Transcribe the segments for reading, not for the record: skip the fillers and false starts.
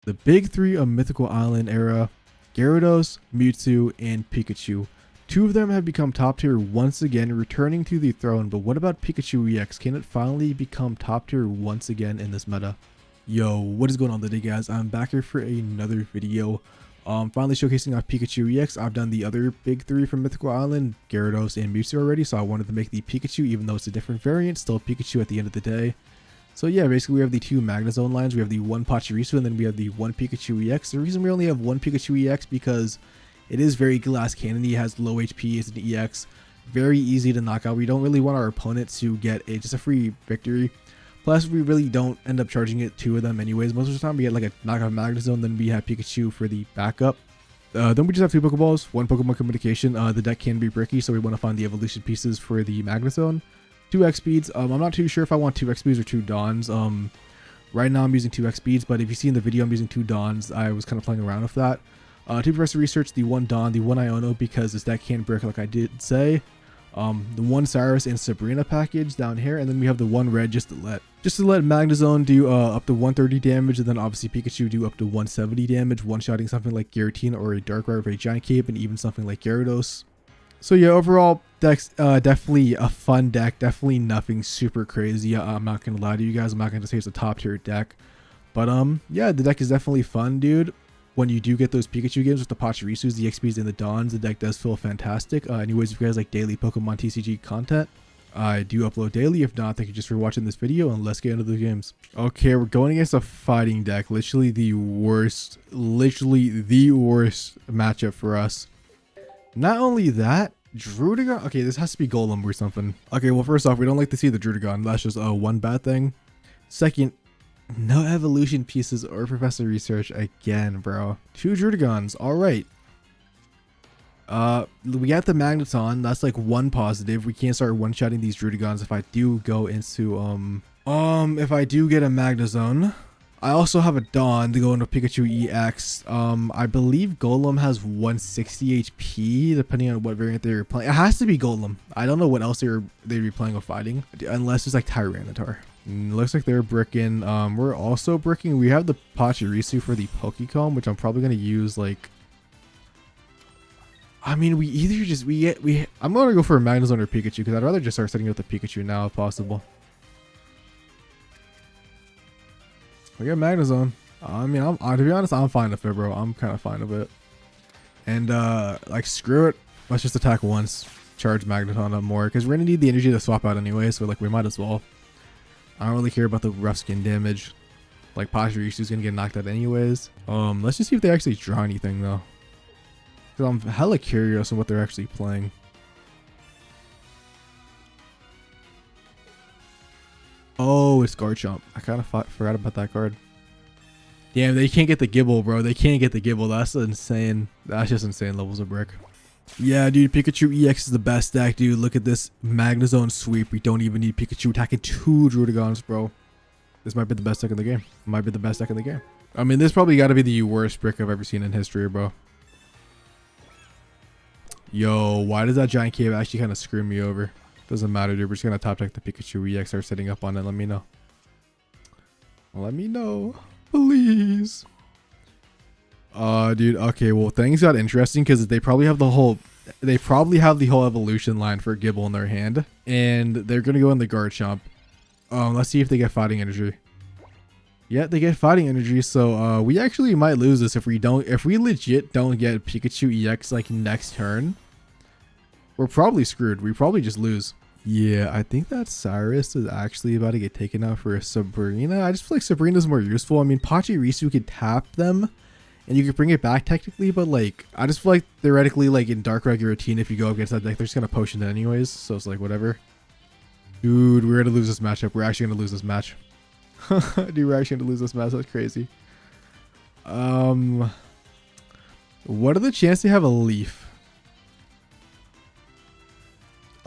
The big three of Mythical Island era, Gyarados, Mewtwo, and Pikachu. Two of them have become top tier once again, returning to the throne, but what about Pikachu EX? Can it finally become top tier once again in this meta? Yo, what is going on today, guys? I'm back here for another video. Finally showcasing off Pikachu EX. I've done the other big three from Mythical Island, Gyarados and Mewtwo already, so I wanted to make the Pikachu, even though it's a different variant, still Pikachu at the end of the day. So yeah, basically we have the two Magnezone lines. We have the one Pachirisu and then we have the one Pikachu EX. The reason we only have one Pikachu EX because it is very glass cannon-y, it has low HP, it's an EX, very easy to knock out. We don't really want our opponent to get just a free victory. Plus, we really don't end up charging it two of them anyways. Most of the time we get like a knockout Magnezone, then we have Pikachu for the backup. Then we just have two Pokeballs, one Pokemon communication. The deck can be bricky, so we want to find the evolution pieces for the Magnezone. 2x speeds. I'm not too sure if I want 2x speeds or 2 Dawns. Right now I'm using 2x speeds, but if you see in the video I'm using 2 Dawns. I was kind of playing around with that. 2 Professor Research, the 1 Dawn, the 1 Iono, because this deck can brick like I did say. The 1 Cyrus and Sabrina package down here, and then we have the 1 red just to let Magnezone do up to 130 damage, and then obviously Pikachu do up to 170 damage, one-shotting something like Giratina or a Darkrai with a Giant Cape, and even something like Gyarados. So yeah, overall, deck's definitely a fun deck. Definitely nothing super crazy. I'm not gonna lie to you guys. I'm not gonna say it's a top tier deck, but yeah, the deck is definitely fun, dude. When you do get those Pikachu games with the Pachirisus, the XPs, and the Dawns, the deck does feel fantastic. Anyways, if you guys like daily Pokemon TCG content, I do upload daily. If not, thank you just for watching this video, and let's get into the games. Okay, we're going against a fighting deck. Literally the worst matchup for us. Not only that, Druddigon. Okay, this has to be Golem or something. Okay, well, first off, we don't like to see the Druddigon. That's just one bad thing. Second, no evolution pieces or Professor Research again, bro. 2 Druddigons. All right. We got the Magneton. That's like one positive. We can't start one-shotting these Druddigons if I do go into if I do get a Magnezone. I also have a Dawn to go into Pikachu EX. I believe Golem has 160 HP, depending on what variant they're playing. It has to be Golem. I don't know what else they'd be playing or fighting, unless it's like Tyranitar. Looks like they're bricking. We're also bricking. We have the Pachirisu for the Pokecom, which I'm probably gonna use. Like, I mean, we either just I'm gonna go for a Magnezone or Pikachu because I'd rather just start setting up the Pikachu now if possible. We got Magnezone. I mean, to be honest, I'm fine with it, bro. I'm kind of fine with it. And like, screw it. Let's just attack once, charge Magneton up more, because we're gonna need the energy to swap out anyway. So like, we might as well. I don't really care about the rough skin damage. Like, Pachirisu's gonna get knocked out anyways. Let's just see if they actually draw anything though, because I'm hella curious on what they're actually playing. Oh, it's Garchomp. I kind of forgot about that card. Damn, they can't get the Gibble, bro. They can't get the Gibble. That's insane. That's just insane levels of brick. Yeah, dude, Pikachu EX is the best deck, dude. Look at this Magnezone sweep. We don't even need Pikachu attacking 2 Druddigons, bro. This might be the best deck in the game. Might be the best deck in the game. I mean, this probably got to be the worst brick I've ever seen in history, bro. Yo, why does that Giant Cave actually kind of screw me over? Doesn't matter, dude. We're just gonna top deck the Pikachu EX. Start setting up on it. Let me know. Let me know, please. Dude. Okay, well, things got interesting because they probably have the whole evolution line for Gibble in their hand, and they're gonna go in the Garchomp. Let's see if they get fighting energy. Yeah, they get fighting energy. So we actually might lose this if we legit don't get Pikachu EX like next turn. We're probably screwed. We probably just lose. Yeah, I think that Cyrus is actually about to get taken out for a Sabrina. I just feel like Sabrina's more useful. I mean, Pachirisu could tap them, and you could bring it back technically, but like, I just feel like theoretically, like in Darkrai Giratina, if you go against that deck, they're just gonna potion it anyways. So it's like, whatever. Dude, we're gonna lose this matchup. We're actually gonna lose this match. Dude, we're actually gonna lose this match. That's crazy. What are the chances they have a Leaf?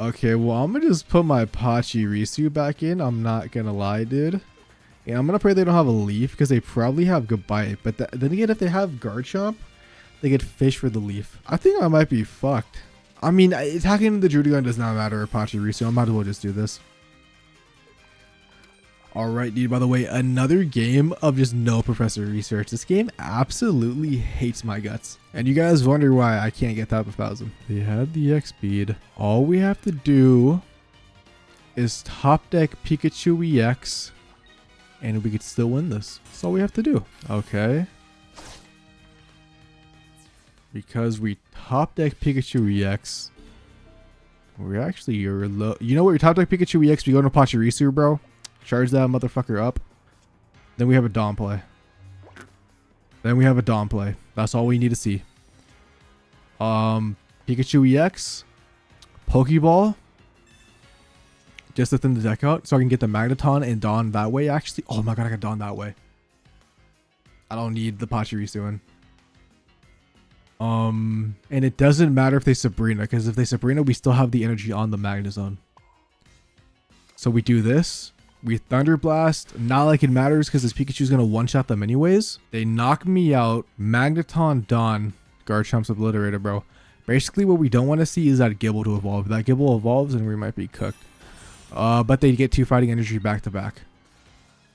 Okay, well, I'm gonna just put my Pachirisu back in. I'm not gonna lie, dude. And I'm gonna pray they don't have a Leaf because they probably have Goodbye. But then again, if they have Garchomp, they get Fish for the Leaf. I think I might be fucked. I mean, attacking the Druddigon does not matter or Pachirisu. I might as well just do this. All right, dude, by the way, another game of just no professor research. This game absolutely hates my guts. And you guys wonder why I can't get top 1,000. They had the X speed. All we have to do is top deck Pikachu EX and we could still win this. That's all we have to do. Okay. Because we top deck Pikachu EX, we're actually low. You know what? We top deck Pikachu EX, we go into Pachirisu, bro. Charge that motherfucker up. Then we have a Dawn play. That's all we need to see. Pikachu EX, Pokeball, just to thin the deck out, so I can get the Magneton and Dawn that way. Actually, oh my god, I got Dawn that way. I don't need the Pachirisu in. And it doesn't matter if they Sabrina, because if they Sabrina, we still have the energy on the Magnezone. So we do this. We Thunder Blast. Not like it matters because this Pikachu's going to one-shot them anyways. They knock me out. Magneton, Dawn. Garchomp's obliterated, bro. Basically, what we don't want to see is that Gibble to evolve. If that Gibble evolves, then we might be cooked. But they get 2 fighting energy back to back.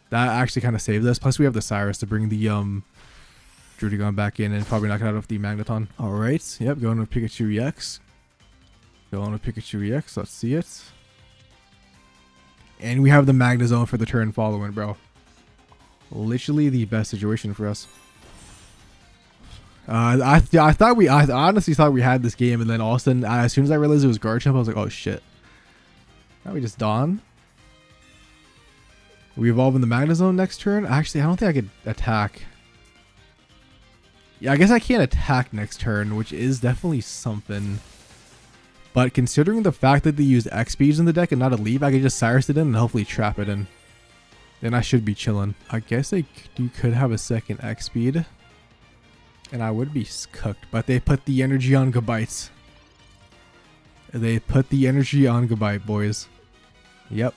That actually kind of saved us. Plus, we have the Cyrus to bring the Druddigon back in and probably knock it out of the Magneton. Alright, yep, going with Pikachu EX. Let's see it. And we have the Magnezone for the turn following, bro. Literally the best situation for us. I honestly thought we had this game, and then all of a sudden, as soon as I realized it was Garchomp, I was like, oh shit. Now we just Dawn. We evolve in the Magnezone next turn. Actually, I don't think I could attack. Yeah, I guess I can't attack next turn, which is definitely something. But considering the fact that they used X speeds in the deck and not a leave, I could just Cyrus it in and hopefully trap it in. Then I should be chilling. I guess they could have a second X speed. And I would be cooked. But they put the energy on Gabite. They put the energy on Gabite, boys. Yep.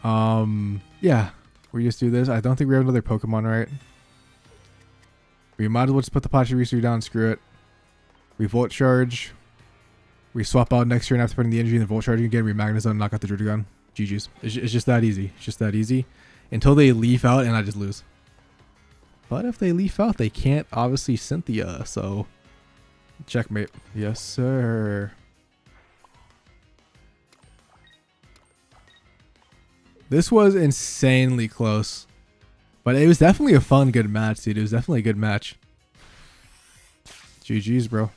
Yeah. We just do this. I don't think we have another Pokemon, right? We might as well just put the Pachirisu down, screw it. We Volt Charge. We swap out next turn after putting the energy in the Volt Charge again. We Magnezone, knock out the Druddigon. GG's. It's just that easy. It's just that easy. Until they leaf out and I just lose. But if they leaf out, they can't obviously Cynthia, so checkmate. Yes, sir. This was insanely close. But it was definitely a fun, good match, dude. It was definitely a good match. GG's, bro.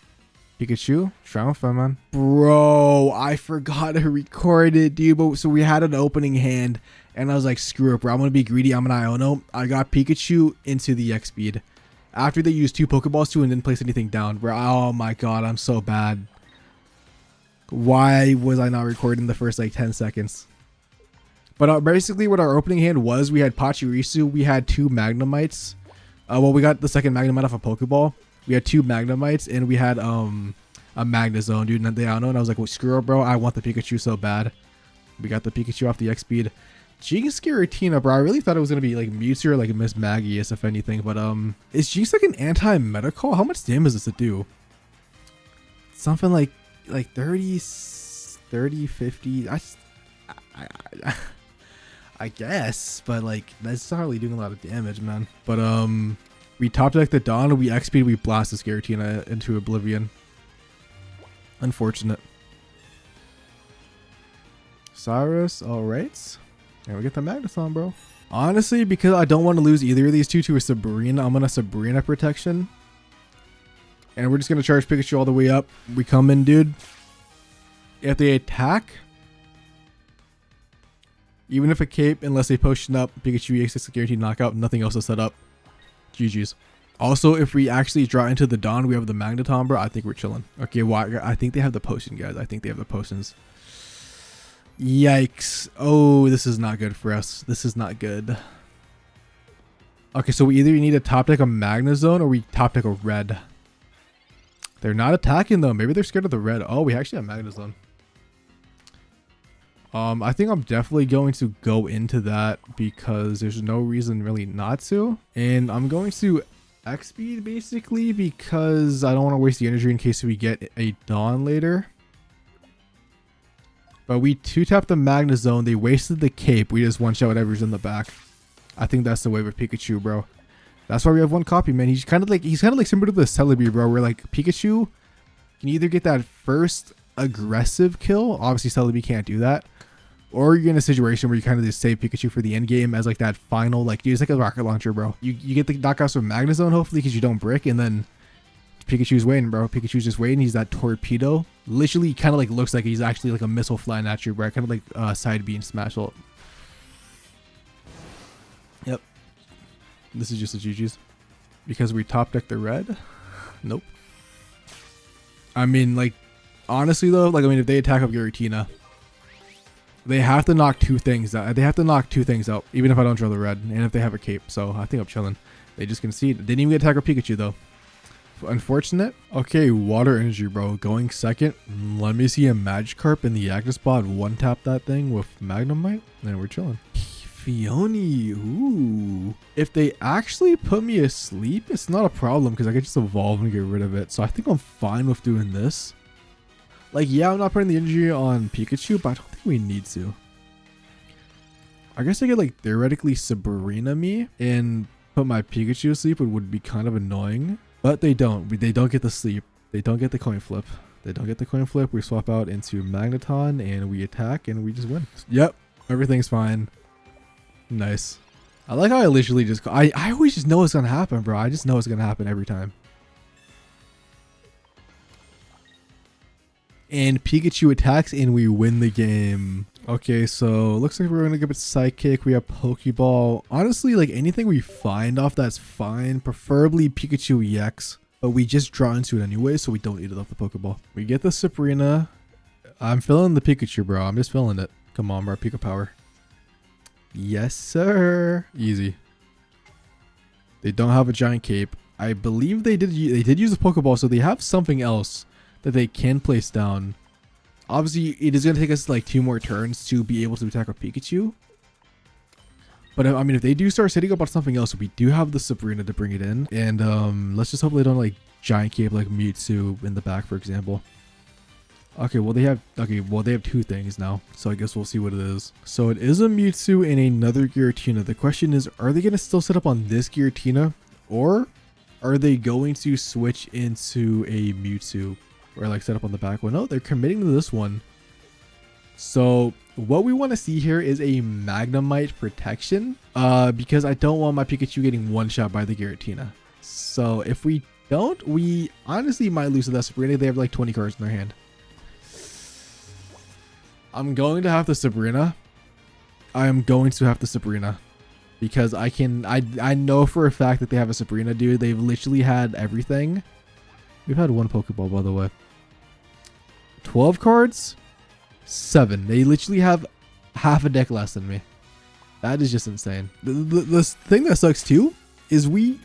Pikachu, triumphant, man. Bro, I forgot to record it, dude. But so we had an opening hand, and I was like, screw it, bro. I'm going to be greedy. I'm an Iono. I got Pikachu into the X speed. After they used 2 Pokeballs too and didn't place anything down, bro. Oh my god, I'm so bad. Why was I not recording the first like 10 seconds? But basically what our opening hand was, we had Pachirisu, we had 2 Magnemites. Well, we got the second Magnemite off a Pokeball. We had 2 Magnemites, and we had a Magnezone, dude, and and I was like, well, screw it, bro. I want the Pikachu so bad. We got the Pikachu off the X speed. Jinx Giratina, bro. I really thought it was gonna be like Mewtwo or like Miss Magius, if anything. But is Jinx like an anti-medical? How much damage does it do? Something like 30, 50. I guess, but like that's not really doing a lot of damage, man. But we top deck the Dawn, we X speed, we blast this Giratina into oblivion. Unfortunate. Cyrus, alright. And we get the Magneton, bro. Honestly, because I don't want to lose either of these two to a Sabrina, I'm gonna Sabrina protection. And we're just gonna charge Pikachu all the way up. We come in, dude. If they attack, even if a cape, unless they potion up, Pikachu EX is guaranteed knockout, nothing else is set up. GG's. Also, if we actually draw into the Dawn, we have the Magneton, bro. I think we're chilling. Okay, well, I think they have the potion, guys. I think they have the potions. Yikes. Oh, this is not good for us. This is not good. Okay, so we either need to top deck a Magnezone or we top deck a red. They're not attacking, though. Maybe they're scared of the red. Oh, we actually have Magnezone. I think I'm definitely going to go into that because there's no reason really not to. And I'm going to X speed basically because I don't want to waste the energy in case we get a Dawn later. But we 2-tapped the Magnezone. They wasted the cape. We just one-shot whatever's in the back. I think that's the way with Pikachu, bro. That's why we have one copy, man. He's kind of like similar to the Celebi, bro. Where like Pikachu can either get that first aggressive kill. Obviously, Celebi can't do that. Or you're in a situation where you kind of just save Pikachu for the end game as like that final, like, dude, it's like a rocket launcher, bro. You get the knockouts from Magnezone, hopefully, because you don't brick, and then Pikachu's waiting, bro. Pikachu's just waiting. He's that torpedo. Literally kind of like looks like he's actually like a missile flying at you, bro. Kind of like side beam smash ult. Yep. This is just a GG's. Because we top deck the red? Nope. I mean, like, honestly though, like, I mean, if they attack up Giratina, they have to knock two things out. They have to knock two things out, even if I don't draw the red, and if they have a cape. So I think I'm chilling. They just concede. Didn't even get attack up Pikachu though. Unfortunate. Okay, water energy, bro. Going second. Let me see a Magikarp in the active spot. One tap that thing with Magnemite, and we're chilling. Fione. Ooh. If they actually put me asleep, it's not a problem because I can just evolve and get rid of it. So I think I'm fine with doing this. Like, yeah, I'm not putting the energy on Pikachu, but I don't think we need to. I guess I could like theoretically Sabrina me and put my Pikachu asleep. It would be kind of annoying. But they don't. They don't get the sleep. They don't get the coin flip. They don't get the coin flip. We swap out into Magneton and we attack and we just win. Yep. Everything's fine. Nice. I like how I literally just... I always just know it's going to happen, bro. I just know it's going to happen every time. And Pikachu attacks and we win the game. Okay, so looks like we're going to give it Psychic. We have Pokeball. Honestly, like anything we find off, that's fine. Preferably Pikachu EX. But we just draw into it anyway, so we don't eat it off the Pokeball. We get the Sabrina. I'm feeling the Pikachu, bro. I'm just feeling it. Come on, bro. Pika Power. Yes, sir. Easy. They don't have a giant cape. I believe they did use a Pokeball, so they have something else that they can place down. Obviously, it is going to take us like 2 more turns to be able to attack our Pikachu. But I mean, if they do start setting up on something else, we do have the Sabrina to bring it in. And let's just hope they don't like giant cape like Mewtwo in the back, for example. Okay, well they have 2 things now. So I guess we'll see what it is. So it is a Mewtwo and another Giratina. The question is, are they going to still set up on this Giratina? Or are they going to switch into a Mewtwo? Or like set up on the back one? No, they're committing to this one. So what we want to see here is a Magnemite protection, because I don't want my Pikachu getting one shot by the Giratina. So if we don't, we honestly might lose to that Sabrina. They have like 20 cards in their hand. I'm going to have the Sabrina. I am going to have the Sabrina because I know for a fact that they have a Sabrina, dude. They've literally had everything. We've had one Pokeball, by the way. 12 cards, 7. They literally have half a deck less than me. That is just insane. The thing that sucks too is we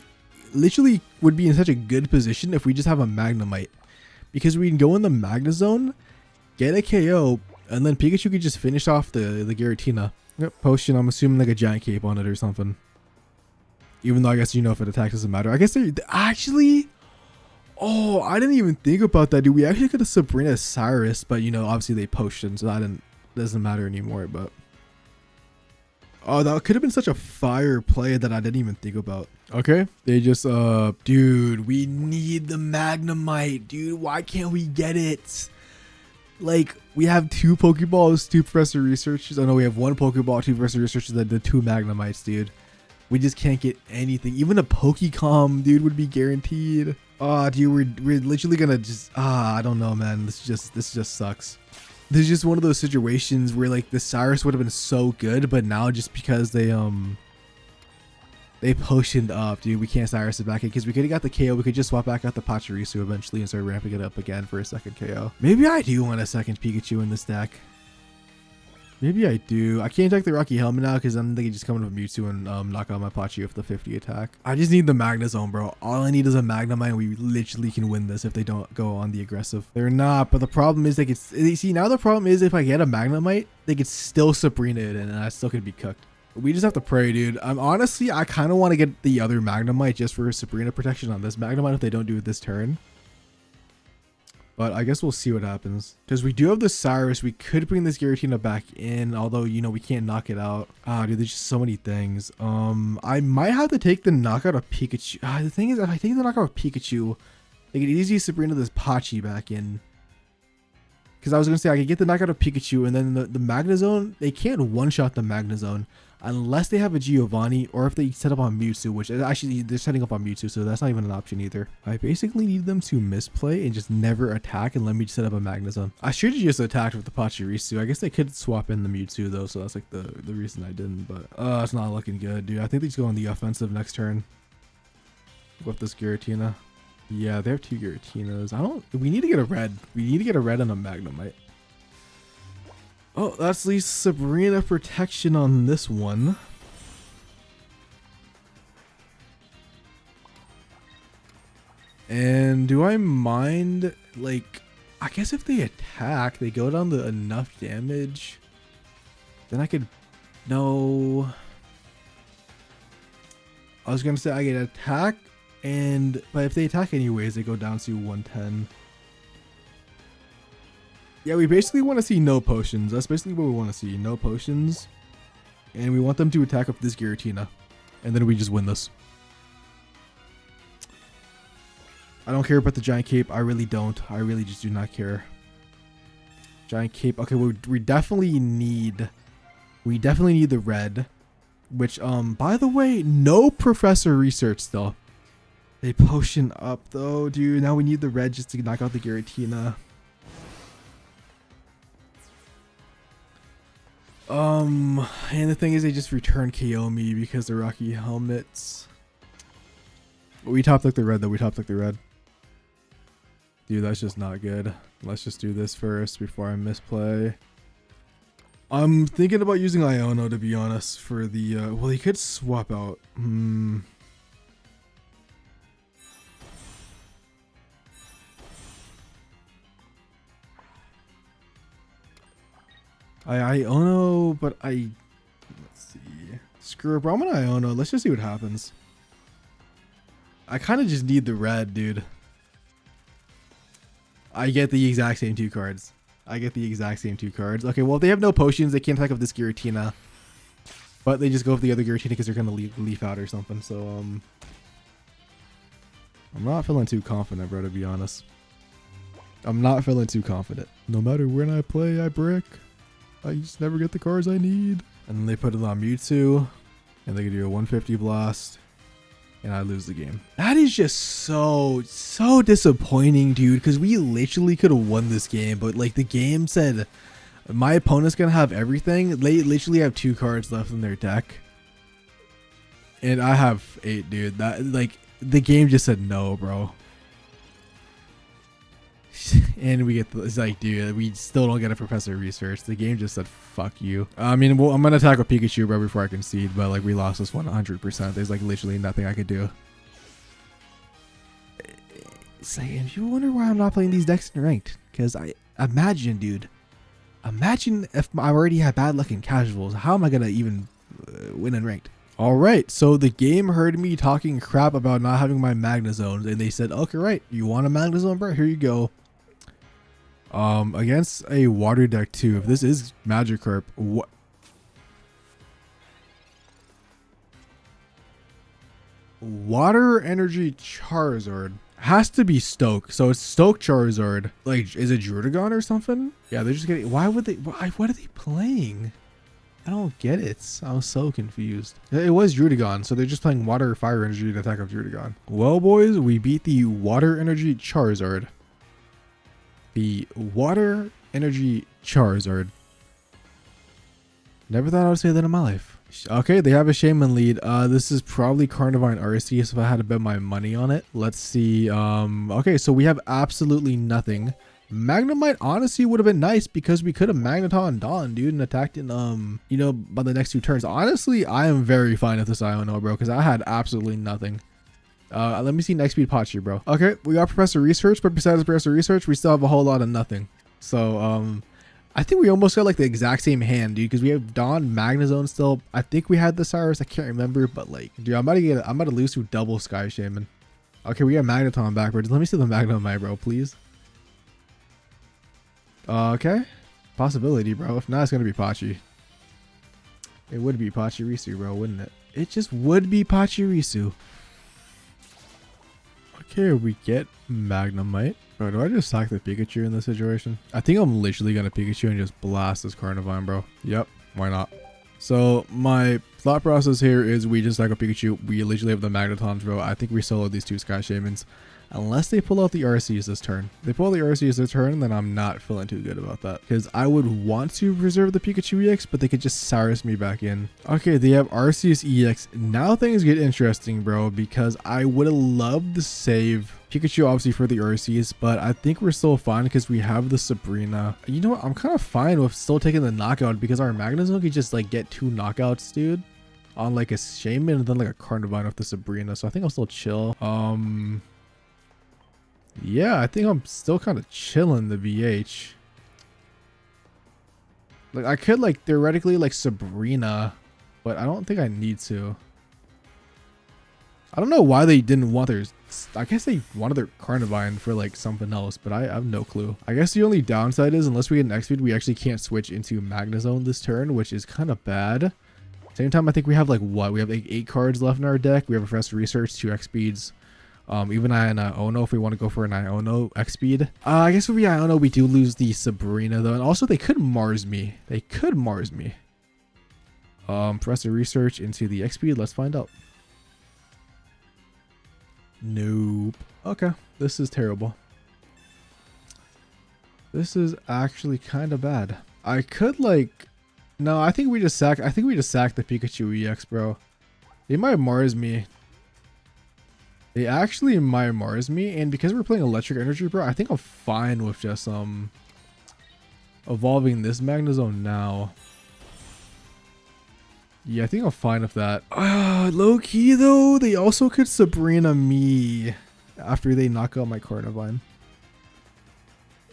literally would be in such a good position if we just have a Magnemite, because we can go in the Magnezone, get a KO, and then Pikachu could just finish off the Giratina. Yep, potion. I'm assuming like a giant cape on it or something. Even though I guess, you know, if it attacks doesn't matter. I guess they actually... Oh, I didn't even think about that, dude. We actually could have Sabrina Cyrus, but you know, obviously they potioned, so that doesn't matter anymore. But oh, that could have been such a fire play that I didn't even think about. Okay, they just dude, we need the Magnemite, dude. Why can't we get it? Like, we have 2 Pokeballs, 2 Professor Researchers. Oh no, we have 1 Pokeball, 2 Professor Researchers, and the 2 Magnemites, dude. We just can't get anything. Even a Pokecom, dude, would be guaranteed. Oh, dude, we're literally gonna just I don't know, man. This just sucks. This is just one of those situations where like the Cyrus would have been so good, but now just because they potioned up, dude, we can't Cyrus it back in, because we could have got the KO. We could just swap back out the Pachirisu eventually and start ramping it up again for a second KO. Maybe I do want a second Pikachu in this deck. Maybe I do. I can't attack the Rocky Helmet now because I'm thinking just coming with Mewtwo and knock out my Pachi with the 50 attack. I just need the Magnezone, bro. All I need is a Magnemite and we literally can win this if they don't go on the aggressive. They're not, but the problem is they could... See, now the problem is if I get a Magnemite, they could still Sabrina it and I still could be cooked. We just have to pray, dude. Honestly, I kind of want to get the other Magnemite just for Sabrina protection on this Magnemite if they don't do it this turn. But I guess we'll see what happens. Because we do have the Cyrus. We could bring this Giratina back in. Although, you know, we can't knock it out. Ah, dude, there's just so many things. I might have to take the knockout of Pikachu. The thing is, if I take the knockout of Pikachu, I could easily bring this Pachi back in. Because I was going to say, I could get the knockout of Pikachu. And then the Magnezone, they can't one-shot the Magnezone. Unless they have a Giovanni or if they set up on Mewtwo, which actually they're setting up on Mewtwo, so that's not even an option either. I basically need them to misplay and just never attack and let me set up a Magnezone. I should have just attacked with the Pachirisu. I guess they could swap in the Mewtwo though, so that's like the reason I didn't, but it's not looking good, dude. I think they just go on the offensive next turn with this Giratina. Yeah, they have 2 Giratinas. We need to get a red. We need to get a red and a Magnemite. Oh, that's the Sabrina protection on this one. And do I mind, like, I guess if they attack, they go down to enough damage, then I could, no. I was going to say I could attack, but if they attack anyways, they go down to 110. Yeah, we basically want to see no potions. That's basically what we want to see. No potions. And we want them to attack up this Giratina. And then we just win this. I don't care about the Giant Cape. I really don't. I really just do not care. Giant Cape. Okay, we definitely need the red. Which, by the way, no Professor Research though. They potion up though, dude. Now we need the red just to knock out the Giratina. And the thing is, they just return KO me because the Rocky helmets. We top like the red though. We top like the red. Dude, that's just not good. Let's just do this first before I misplay. I'm thinking about using Iono to be honest for the. Well, he could swap out. Iono, but let's see. Screw it, bro. I'm gonna Iono. Let's just see what happens. I kind of just need the red, dude. I get the exact same 2 cards. Okay, well, if they have no potions, they can't attack up this Giratina. But they just go with the other Giratina because they're gonna leaf out or something. So, I'm not feeling too confident, bro, to be honest. I'm not feeling too confident. No matter when I play, I brick. I just never get the cards I need. And then they put it on Mewtwo. And they can do a 150 blast. And I lose the game. That is just so disappointing, dude. Because we literally could have won this game. But like the game said, my opponent's going to have everything. They literally have 2 cards left in their deck. And I have 8, dude. That, like, the game just said no, bro. And we get it's like, dude, we still don't get a Professor Research. The game just said fuck you. I mean, well, I'm gonna attack with Pikachu bro before I concede, but like we lost this one 100%. There's like literally nothing I could do. It's like, if you wonder why I'm not playing these decks in ranked, because I imagine, dude, imagine if I already have bad luck in casuals, how am I gonna even win in ranked? All right, so the game heard me talking crap about not having my Magnezones, and they said, okay, right, you want a Magnezone, bro? Here you go. Against a water deck too, if this is Magikarp, what? Water Energy Charizard has to be Stoke, so it's Stoke Charizard. Like, is it Druddigon or something? Yeah, they're just getting. Why would they? What are they playing? I don't get it. I was so confused. It was Druddigon, so they're just playing Water or Fire Energy to attack up Druddigon. Well, boys, we beat the Water Energy Charizard. The Water Energy Charizard. Never thought I would say that in my life. Okay, they have a Shaman lead. This is probably Carnivine Arceus if I had to bet my money on it. Let's see. Okay, so we have absolutely nothing. Magnemite honestly would have been nice because we could have Magneton Dawn, dude, and attacked in, you know, by the next 2 turns. Honestly, I am very fine with this Iono, bro, because I had absolutely nothing. Let me see next speed Pachi, bro. Okay, we got Professor Research, but besides Professor Research, we still have a whole lot of nothing. So, I think we almost got like the exact same hand, dude, because we have Dawn, Magnezone still. I think we had the Cyrus, I can't remember, but like, dude, I'm about to lose to double Sky Shaman. Okay, we got Magneton back, bro. Just let me see the Magnemite, bro, please. Okay. Possibility, bro. If not, it's gonna be Pachi. It would be Pachirisu, bro, wouldn't it? It just would be Pachirisu. Okay, we get Magnemite. Bro, do I just sack the Pikachu in this situation? I think I'm literally gonna Pikachu and just blast this Carnivine, bro. Yep, why not? So my thought process here is we just sack a Pikachu. We literally have the Magnetons, bro. I think we solo these two Sky Shamans. Unless they pull out the Arceus this turn. If they pull out the Arceus this turn, then I'm not feeling too good about that. Because I would want to preserve the Pikachu EX, but they could just Cyrus me back in. Okay, they have Arceus EX. Now things get interesting, bro, because I would have loved to save Pikachu obviously for the Arceus, but I think we're still fine because we have the Sabrina. You know what? I'm kind of fine with still taking the knockout because our Magnezone could just like get 2 knockouts, dude. On like a Shaman and then like a Carnivine with the Sabrina. So I think I'll still chill. Yeah, I think I'm still kind of chilling the VH. Like I could like theoretically like Sabrina, but I don't think I need to. I don't know why they didn't want their, I guess they wanted their Carnivine for like something else, but I have no clue. I guess the only downside is unless we get an X-Speed, we actually can't switch into Magnezone this turn, which is kind of bad. Same time, I think we have like what? We have like 8 cards left in our deck. We have a Professor Research, 2 X-Speeds. Even an Iono if we want to go for an Iono X-Speed. I guess if we Iono, we do lose the Sabrina though. And also they could Mars me. They could Mars me. Professor Research into the X-Speed. Let's find out. Nope. Okay. This is terrible. This is actually kind of bad. I could like, no, I think we just sack the Pikachu EX, bro. They might Mars me. They actually might Mars me, and because we're playing Electric Energy, bro, I think I'm fine with just evolving this Magnezone now. Yeah, I think I'm fine with that. Low key though, they also could Sabrina me after they knock out my Carnivine.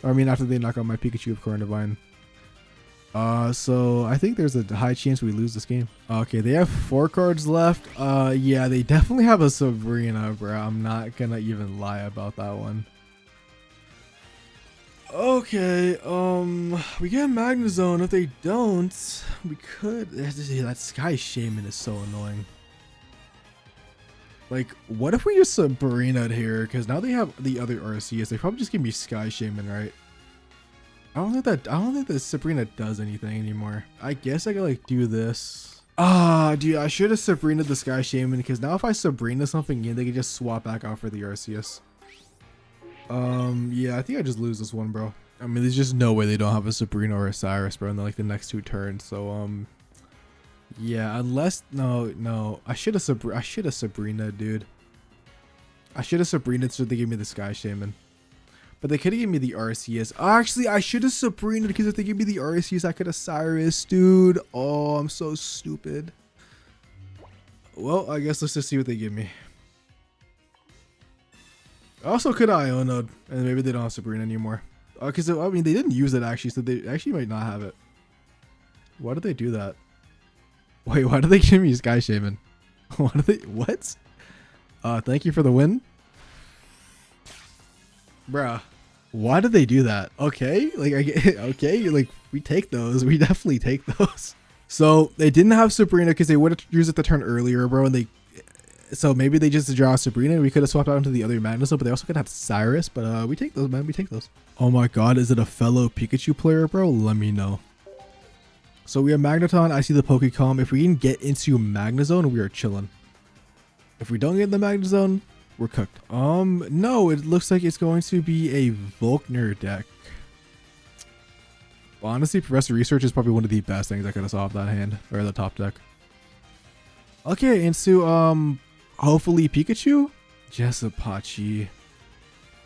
I mean, after they knock out my Pikachu with Carnivine. So I think there's a high chance we lose this game. Okay, they have 4 cards left. Yeah, they definitely have a Sabrina, bro. I'm not gonna even lie about that one. Okay, we get Magnezone. If they don't, we could. That Sky Shaman is so annoying. Like, what if we just Sabrina'd here? Because now they have the other Arceus. They probably just give me Sky Shaman, right? I don't think that Sabrina does anything anymore. I guess I could like do this. Dude, I should have Sabrina the Sky Shaman because now if I Sabrina something in, they can just swap back out for the Arceus. Yeah, I think I just lose this one, bro. I mean, there's just no way they don't have a Sabrina or a Cyrus, bro, in like the next 2 turns. So, yeah, unless no, I should have Sabrina, dude. I should have Sabrina so they gave me the Sky Shaman. But they could have given me the Arceus. Actually, I should have Sabrina because if they give me the Arceus, I could have Cyrus, dude. Oh, I'm so stupid. Well, I guess let's just see what they give me. I also could have Iono'd, and maybe they don't have Sabrina anymore. Because, I mean, they didn't use it actually, so they actually might not have it. Why did they do that? Wait, why did they give me Sky Shaman? What? Thank you for the win. Bruh. Why did they do that? Okay, like okay, like we take those. We definitely take those. So they didn't have Sabrina because they would have used it the turn earlier, bro. And so maybe they just draw Sabrina. We could have swapped out into the other Magnezone, but they also could have Cyrus. But we take those, man. We take those. Oh my God, is it a fellow Pikachu player, bro? Let me know. So we have Magneton. I see the Pokecom. If we can get into Magnezone, we are chilling. If we don't get in the Magnezone, we're cooked. No, it looks like it's going to be a Volkner deck. Well, honestly, Professor Research is probably one of the best things I could have saw off that hand, or the top deck. Okay, into hopefully Pikachu? Jessapachi.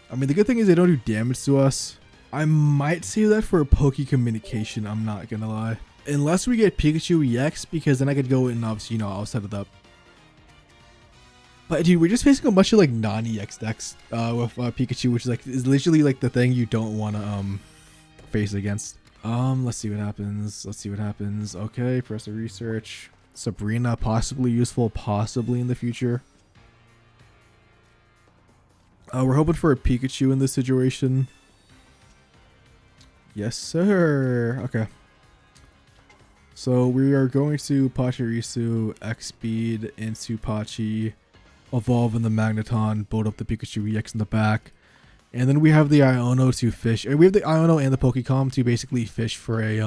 I mean, the good thing is they don't do damage to us. I might save that for a Poke Communication, I'm not gonna lie. Unless we get Pikachu EX, because then I could go in, obviously, you know, I'll set it up. But dude, we're just facing a bunch of like non-EX decks with Pikachu, which is literally like the thing you don't want to face against. Let's see what happens. Let's see what happens. Okay, Professor Research. Sabrina, possibly useful, possibly in the future. We're hoping for a Pikachu in this situation. Yes, sir. Okay. So we are going to Pachirisu, X-Speed into Pachi, evolve in the Magneton, build up the Pikachu EX in the back. And then we have the Iono to fish. We have the Iono and the Pokecom to basically fish for a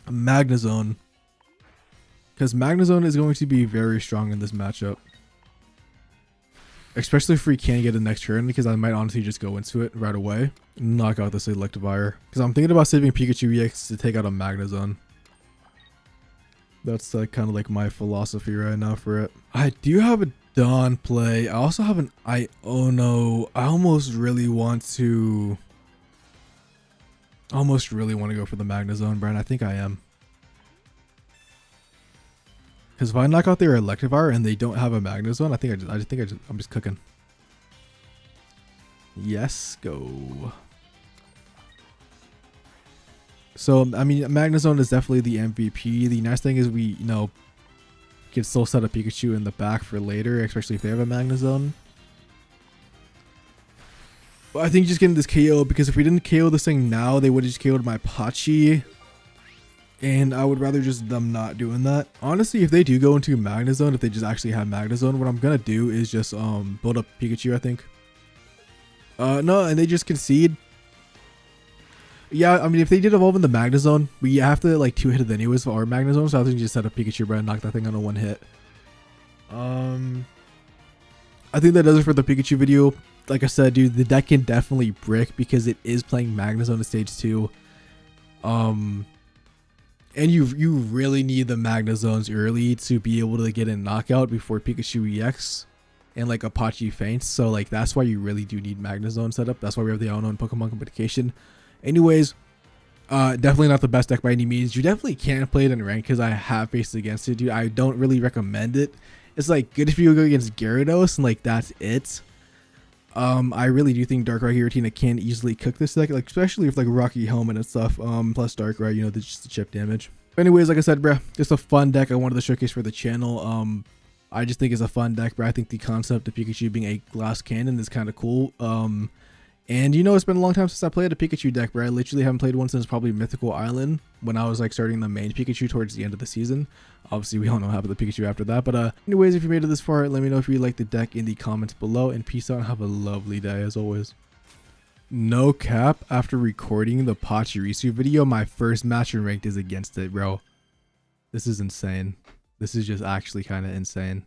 Magnezone. Because Magnezone is going to be very strong in this matchup. Especially if we can get it next turn, because I might honestly just go into it right away and knock out this Electivire. Because I'm thinking about saving Pikachu EX to take out a Magnezone. That's kind of like my philosophy right now for it. I do have a Dawn play. I also have an Iono. I almost really want to go for the Magnezone, Brian. I think I am. Because if I knock out their Electivire and they don't have a Magnezone, I'm just cooking. Yes, go. So, I mean, Magnezone is definitely the MVP. The nice thing is we, can still set a Pikachu in the back for later, especially if they have a Magnezone. But I think just getting this KO, because if we didn't KO this thing now, they would have just KO'd my Pachi. And I would rather just them not doing that. Honestly, if they do go into Magnezone, if they just actually have Magnezone, what I'm going to do is just build up Pikachu, I think. No, and they just concede. Yeah, I mean, if they did evolve in the Magnezone, we have to like 2-hit it anyways for our Magnezone, so I think just set up Pikachu, bro, and knock that thing on a 1-hit. I think that does it for the Pikachu video. Like I said, dude, the deck can definitely brick because it is playing Magnezone at stage 2. And you really need the Magnezones early to be able to get a knockout before Pikachu EX and like Apache faints. So like that's why you really do need Magnezone setup. That's why we have the unknown Pokemon communication. Anyways, definitely not the best deck by any means. You definitely can't play it in rank because I have faced against it, dude. I don't really recommend it. It's like good if you go against Gyarados and like that's it. I really do think Darkrai Giratina can easily cook this deck, like especially with like Rocky Helmet and stuff. Plus Darkrai, just the chip damage. But anyways, like I said, bruh, just a fun deck I wanted to showcase for the channel. I just think it's a fun deck, but I think the concept of Pikachu being a glass cannon is kind of cool. And it's been a long time since I played a Pikachu deck, bro. I literally haven't played one since probably Mythical Island when I was like starting the main Pikachu towards the end of the season. Obviously, we all know what happened to Pikachu after that. But anyways, if you made it this far, let me know if you like the deck in the comments below. And peace out and have a lovely day as always. No cap, after recording the Pachirisu video, my first match in ranked is against it, bro. This is insane. This is just actually kind of insane.